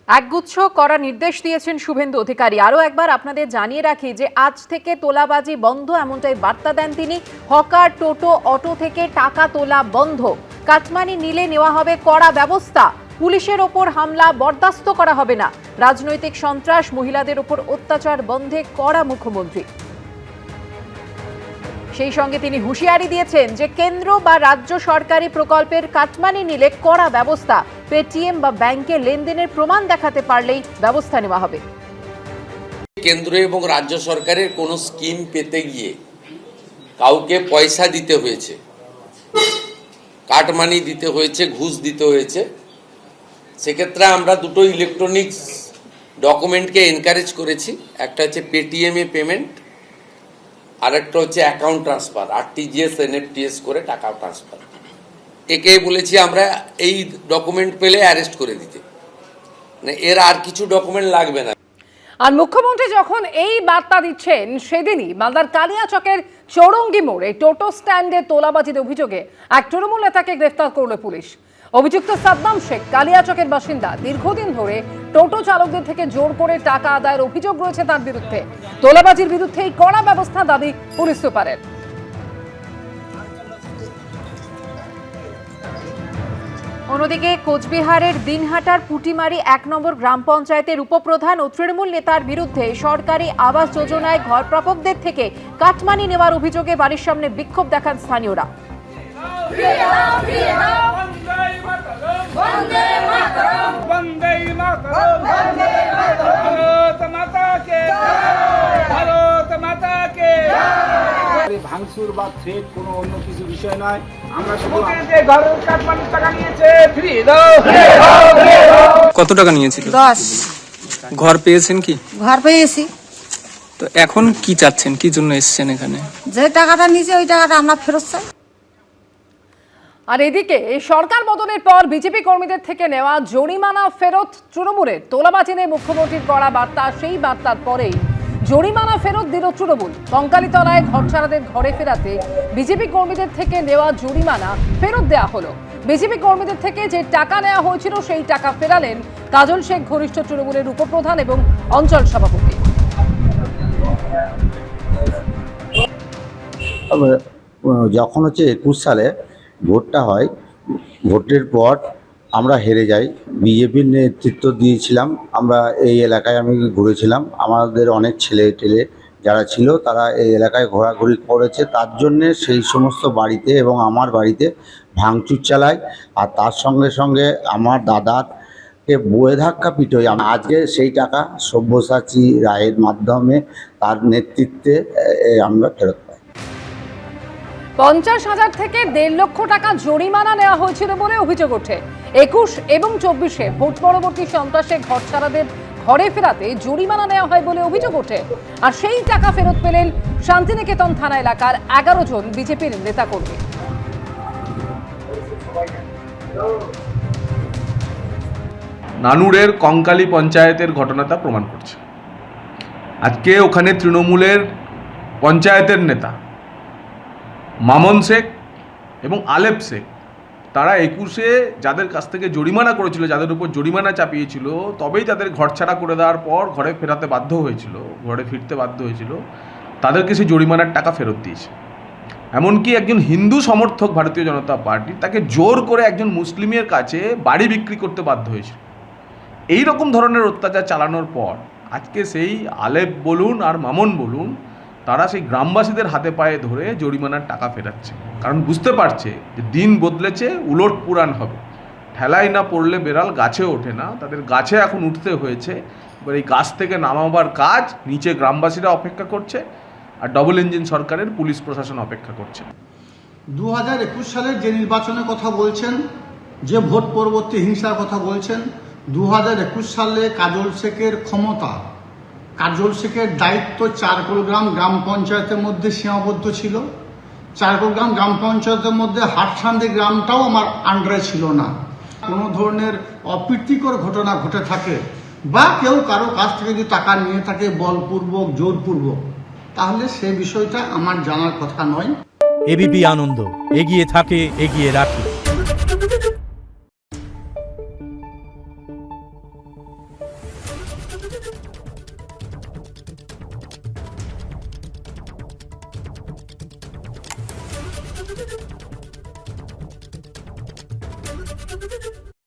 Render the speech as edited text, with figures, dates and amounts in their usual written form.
একগুচ্ছ করার নির্দেশ দিয়েছেন শুভেন্দু অধিকারী। আরও একবার আপনাদের জানিয়ে রাখি যে আজ থেকে তোলাবাজি বন্ধ, এমনটাই বার্তা দেন তিনি। হকার, টোটো, অটো থেকে টাকা তোলা বন্ধ। কাটমানি নিলে নেওয়া হবে কড়া ব্যবস্থা। পুলিশের ওপর হামলা বরদাস্ত করা হবে না। রাজনৈতিক সন্ত্রাস, মহিলাদের ওপর অত্যাচার বন্ধে কড়া মুখ্যমন্ত্রী। সেই সঙ্গে তিনি হুঁশিয়ারি দিয়েছেন যে কেন্দ্র বা রাজ্য সরকারি প্রকল্পের কাটমানি নিলে কড়া ব্যবস্থা। পেটিএম বা ব্যাংকে লেনদেনের প্রমাণ দেখাতে পারলেই ব্যবস্থা নেওয়া হবে। কেন্দ্র এবং রাজ্য সরকারের কোনো স্কিম পেতে গিয়ে কাউকে পয়সা দিতে হয়েছে, কাটমানি দিতে হয়েছে, ঘুষ দিতে হয়েছে, সেক্ষেত্রে আমরা দুটো ইলেকট্রনিক্স ডকুমেন্টকে এনকারেজ করেছি। একটা হচ্ছে পেটিএম এ পেমেন্ট, আর একটা হচ্ছে অ্যাকাউন্ট ট্রান্সফার, আরটিজিএস, এনএফটিএস করে টাকা ট্রান্সফার। একে বলেছি আমরা এই ডকুমেন্ট পেলে অ্যারেস্ট করে দিতে, মানে এর আর কিছু ডকুমেন্ট লাগবে না। আর মুখ্যমন্ত্রী যখন এই বার্তা দিচ্ছেন, সেদিনই মালদার কালিয়াচকের চৌরঙ্গি মোড়ে টোটো স্ট্যান্ডে তোলাবাজির অভিযোগে এক তৃণমূল নেতাকে গ্রেফতার করল পুলিশ। অভিযুক্ত সাদ্দাম শেখ কালিয়াচকের বাসিন্দা। দীর্ঘদিন ধরে টোটো চালকদের থেকে জোর করে টাকা আদায়ের অভিযোগ রয়েছে তার বিরুদ্ধে। তোলাবাজির বিরুদ্ধে কড়া ব্যবস্থা দাবি পুলিশ সুপারের। অন্যদিকে কোচবিহারের দিনহাটার পুটিমারি ১ নম্বর গ্রাম পঞ্চায়েতের উপপ্রধান ও তৃণমূল নেতার বিরুদ্ধে সরকারি আবাস যোজনায় ঘরপ্রাপকদের থেকে কাটমানি নেওয়ার অভিযোগে বাড়ির সামনে বিক্ষোভ দেখান স্থানীয়রা। ভাঙচুর বা থ্রেট কোনো অন্য কিছু বিষয় নয়। আমরা কত টাকা নিয়েছিল? 10। ঘর পেয়েছেন কি? ঘর পেয়েছি। তো এখন কি চাচ্ছেন, কি জন্য এসেছেন এখানে? যে টাকাটা নিয়েছে ওই টাকাটা আমরা ফেরত চাই। আর এদিকে সরকার বদলের পর বিজেপি কর্মীদের থেকে নেওয়া জরিমানা ফেরত তৃণমূলের। তোলাবাজি নিয়ে মুখ্যমন্ত্রীর কড়া বার্তা, সেই বার্তার পরেই জরিমানা ফেরত দিল তৃণমূল। কঙ্কালীতলায় ঘরছাড়াদের ঘরে ফেরাতে বিজেপি কর্মীদের থেকে নেওয়া জরিমানা ফেরত দেওয়া হলো। বিজেপি কর্মীদের থেকে যে টাকা নেওয়া হয়েছিল সেই টাকা ফেরালেন কাজল শেখ, ঘনিষ্ঠ তৃণমূলের উপপ্রধান এবং অঞ্চল সভাপতি। যখন 21 সালে ভোটটা হয়, ভোটের পর আমরা হেরে যাই। বিজেপির নেতৃত্ব দিয়েছিলাম আমরা, এই এলাকায় আমি ঘুরেছিলাম। আমাদের অনেক ছেলে টেলে যারা ছিল তারা এই এলাকায় ঘোরাঘুরি করেছে। তার জন্যে সেই সমস্ত বাড়িতে এবং আমার বাড়িতে ভাঙচুর চালায়। আর তার সঙ্গে সঙ্গে আমার দাদাকে বয়ে ধাক্কা পিটোয়। আজকে সেই টাকা সব্যসাচী রায়ের মাধ্যমে, তার নেতৃত্বে আমরা ফেরত পাই। 50,000 থেকে 1.5 লক্ষ টাকা জরিমানা নেওয়া হয়েছিল বলে অভিযোগ ওঠে। 21 এবং 24-এ ভোট পরবর্তী সন্ত্রাসে ঘরছাড়াদের ঘরে ফেরাতে জরিমানা নেওয়া হয় বলে অভিযোগ ওঠে। আর সেই টাকা ফেরত পেলেন শান্তিনিকেতন থানা এলাকার 11 জন বিজেপির নেতাকর্মী। নানুরের কঙ্কালী পঞ্চায়েতের ঘটনাটা প্রমাণ করছে। আজকে ওখানে তৃণমূলের পঞ্চায়েতের নেতা মামন শেখ এবং আলেপ শেখ, তারা 21-এ যাদের কাছ থেকে জরিমানা করেছিল, যাদের উপর জরিমানা চাপিয়েছিল, তবেই তাদের ঘর ছাড়া করে দেওয়ার পর ঘরে ফেরাতে বাধ্য হয়েছিল, ঘরে ফিরতে বাধ্য হয়েছিল, তাদেরকে সেই জরিমানার টাকা ফেরত দিয়েছে। এমনকি একজন হিন্দু সমর্থক ভারতীয় জনতা পার্টি, তাকে জোর করে একজন মুসলিমের কাছে বাড়ি বিক্রি করতে বাধ্য হয়েছিল। এই রকম ধরনের অত্যাচার চালানোর পর আজকে সেই আলেপ বলুন আর মামন বলুন, তারা সেই গ্রামবাসীদের হাতে পায়ে ধরে জরিমানার টাকা ফেরাচ্ছে। কারণ বুঝতে পারছে যে দিন বদলেছে, উলট পুরাণ হবে। ঠেলায় না পড়লে বেড়াল গাছে ওঠে না, তাদের গাছে এখন উঠতে হয়েছে। এবার এই গাছ থেকে নামাবার কাজ নিচে গ্রামবাসীরা অপেক্ষা করছে, আর ডবল ইঞ্জিন সরকারের পুলিশ প্রশাসন অপেক্ষা করছে। 2021 সালের যে নির্বাচনের কথা বলছেন, যে ভোট পরবর্তী হিংসার কথা বলছেন, 2021 সালে কাজল শেখের ক্ষমতা, কাজল শেখের দায়িত্ব চারকোলগ্রাম গ্রাম পঞ্চায়েতের মধ্যে সীমাবদ্ধ ছিল। চারকোলগ্রাম গ্রাম পঞ্চায়েতের মধ্যে হাটসান্দি গ্রামটাও আমার আন্ডারে ছিল না। কোনো ধরনের অপ্রীতিকর ঘটনা ঘটে থাকে বা কেউ কারো কাছ থেকে যদি টাকা নিয়ে থাকে বলপূর্বক, জোরপূর্বক, তাহলে সে বিষয়টা আমার জানার কথা নয়। এবিপি আনন্দ, এগিয়ে থাকে, এগিয়ে রাখে।